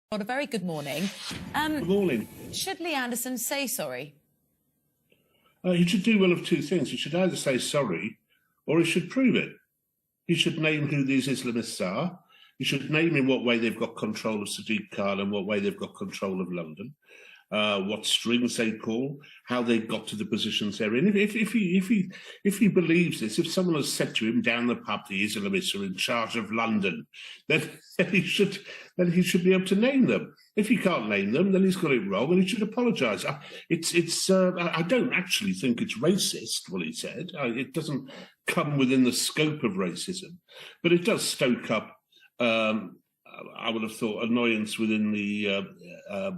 Well, a very good morning. Good morning. Should Lee Anderson say sorry? He should do one of two things. He should either say sorry or he should prove it. He should name who these Islamists are. He should name in what way they've got control of Sadiq Khan and what way they've got control of London, what strings they pull, how they got to the positions they're in. If he believes this, if someone has said to him down the pub, the Islamists are in charge of London, then he should be able to name them. If he can't name them, then he's got it wrong and he should apologise. I don't actually think it's racist, what he said. It doesn't come within the scope of racism, but it does stoke up, I would have thought, annoyance within the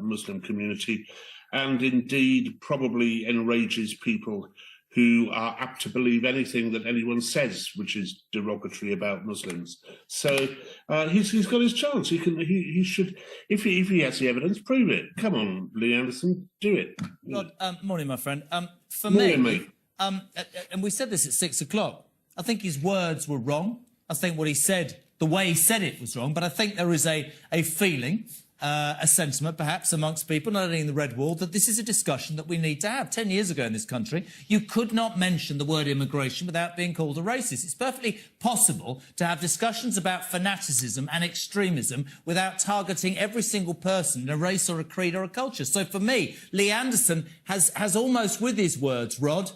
Muslim community, and indeed probably enrages people who are apt to believe anything that anyone says which is derogatory about Muslims. So he's got his chance. He should, if he has the evidence, prove it. Come on, Lee Anderson, do it. Rod, morning, my friend. For Morning, me, mate. and we said this at 6 o'clock, I think his words were wrong. I think what he said, the way he said it was wrong, but I think there is a feeling, a sentiment perhaps amongst people, not only in the Red Wall, that this is a discussion that we need to have. 10 years ago in this country, you could not mention the word immigration without being called a racist. It's perfectly possible to have discussions about fanaticism and extremism without targeting every single person in a race or a creed or a culture. So for me, Lee Anderson has almost, with his words, Rod,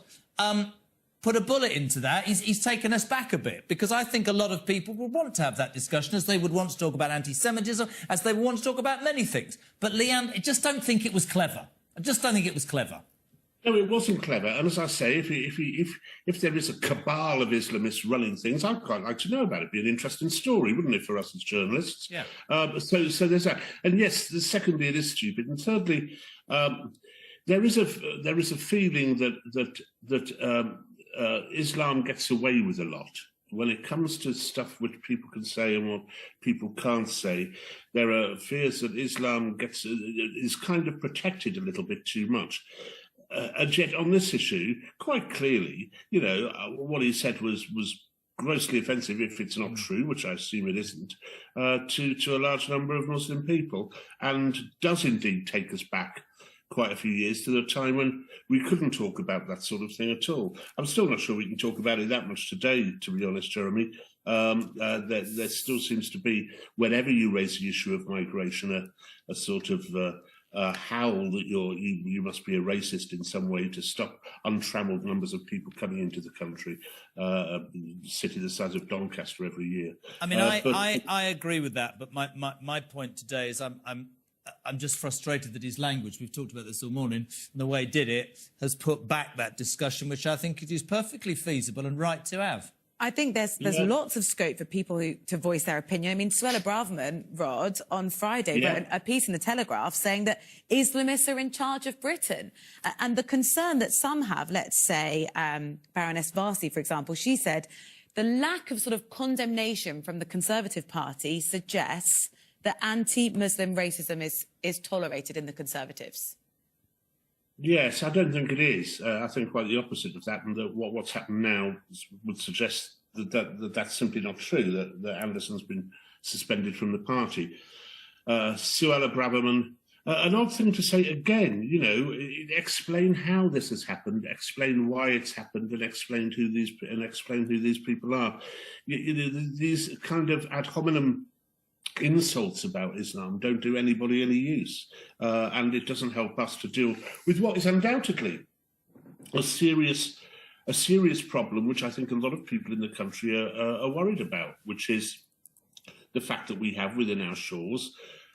put a bullet into that. He's taken us back a bit, because I think a lot of people would want to have that discussion, as they would want to talk about anti-Semitism, as they would want to talk about many things. But Leanne, I just don't think it was clever. I just don't think it was clever. No, it wasn't clever. And as I say, if there is a cabal of Islamists running things, I'd quite like to know about it. It'd be an interesting story, wouldn't it, for us as journalists? Yeah. So there's that. And yes, secondly, it is stupid. And thirdly, there is a feeling that Islam gets away with a lot. When it comes to stuff which people can say and what people can't say, there are fears that Islam is kind of protected a little bit too much. And yet on this issue, quite clearly, you know, what he said was grossly offensive, if it's not true, which I assume it isn't, to a large number of Muslim people, and does indeed take us back quite a few years to the time when we couldn't talk about that sort of thing at all. I'm still not sure we can talk about it that much today, to be honest, Jeremy. There still seems to be, whenever you raise the issue of migration, a sort of howl that you must be a racist in some way to stop untramelled numbers of people coming into the country, city the size of Doncaster every year. I mean, I agree with that, but my point today is I'm just frustrated that his language, we've talked about this all morning, and the way he did it has put back that discussion, which I think it is perfectly feasible and right to have. I think there's lots of scope for people to voice their opinion. I mean, Suella Braverman, Rod, on Friday wrote a piece in the Telegraph saying that Islamists are in charge of Britain. And the concern that some have, let's say, Baroness Varsi, for example, she said the lack of sort of condemnation from the Conservative Party suggests that anti-Muslim racism is tolerated in the Conservatives. Yes, I don't think it is. I think quite the opposite of that, and that what's happened now would suggest that that's simply not true, that Anderson's been suspended from the party. Suella Braverman, an odd thing to say again, you know, explain how this has happened, explain why it's happened, and explain who these people are. You know, these kind of ad hominem insults about Islam don't do anybody any use, and it doesn't help us to deal with what is undoubtedly a serious problem, which I think a lot of people in the country are worried about, which is the fact that we have within our shores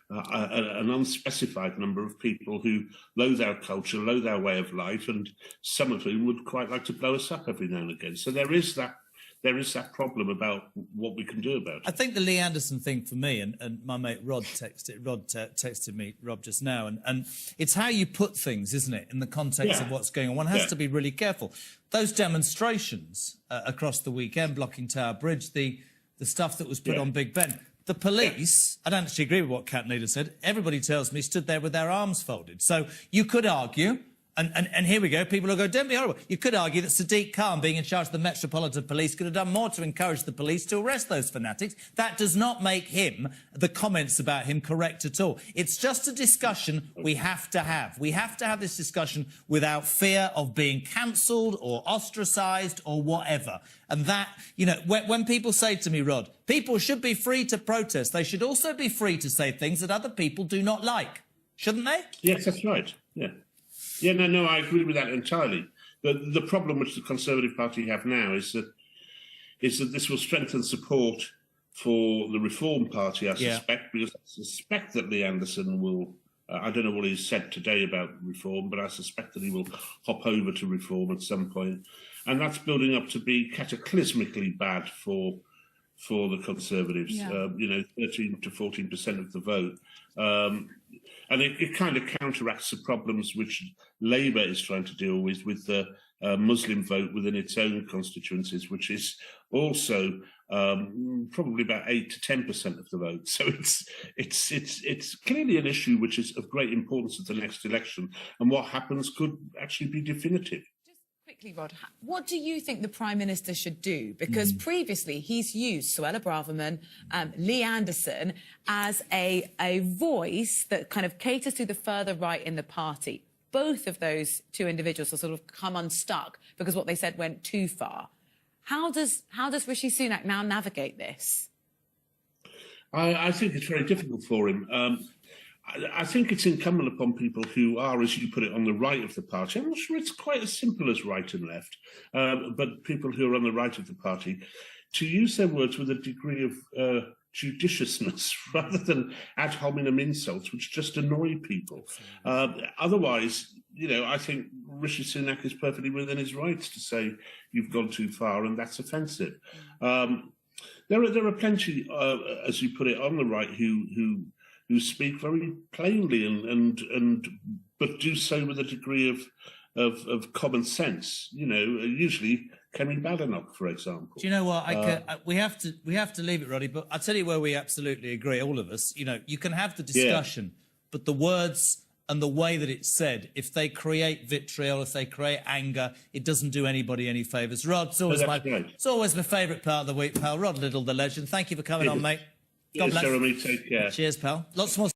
an unspecified number of people who loathe our culture, loathe our way of life, and some of whom would quite like to blow us up every now and again. So there is that problem about what we can do about it. I think the Lee Anderson thing for me, and my mate Rod texted me, Rob, just now, and it's how you put things, isn't it, in the context of what's going on. One has to be really careful. Those demonstrations across the weekend, blocking Tower Bridge, the stuff that was put on Big Ben, the police, I don't actually agree with what Cat Needle said, everybody tells me stood there with their arms folded. So you could argue And here we go. People will go, don't be horrible. You could argue that Sadiq Khan, being in charge of the Metropolitan Police, could have done more to encourage the police to arrest those fanatics. That does not make him, the comments about him, correct at all. It's just a discussion we have to have. We have to have this discussion without fear of being cancelled or ostracised or whatever. And that, you know, when people say to me, Rod, people should be free to protest, they should also be free to say things that other people do not like. Shouldn't they? Yes, that's right. Yeah. Yeah, no, I agree with that entirely. But the problem which the Conservative Party have now is that this will strengthen support for the Reform Party, I suspect, because I suspect that Lee Anderson will, I don't know what he's said today about Reform, but I suspect that he will hop over to Reform at some point. And that's building up to be cataclysmically bad for the Conservatives, 13 to 14% of the vote. And it kind of counteracts the problems which Labour is trying to deal with the Muslim vote within its own constituencies, which is also probably about 8 to 10% of the vote. So it's clearly an issue which is of great importance at the next election, and what happens could actually be definitive. Quickly, Rod, what do you think the Prime Minister should do? Because previously he's used Suella Braverman, Lee Anderson as a voice that kind of caters to the further right in the party. Both of those two individuals have sort of come unstuck because what they said went too far. How does Rishi Sunak now navigate this? I think it's very difficult for him. I think it's incumbent upon people who are, as you put it, on the right of the party. I'm not sure it's quite as simple as right and left, but people who are on the right of the party, to use their words with a degree of judiciousness rather than ad hominem insults, which just annoy people. Otherwise, you know, I think Rishi Sunak is perfectly within his rights to say you've gone too far and that's offensive. There are plenty, as you put it, on the right who speak very plainly but do so with a degree of common sense. You know, usually Kenny Badenoch, for example. Do you know what? We have to leave it, Roddy. But I'll tell you where we absolutely agree, all of us. You know, you can have the discussion, but the words and the way that it's said, if they create vitriol, if they create anger, it doesn't do anybody any favours. Rod, it's always my favourite part of the week, pal. Rod Liddle, the legend. Thank you for coming on, mate. God bless. Jeremy, take care. Cheers, pal. Lots more.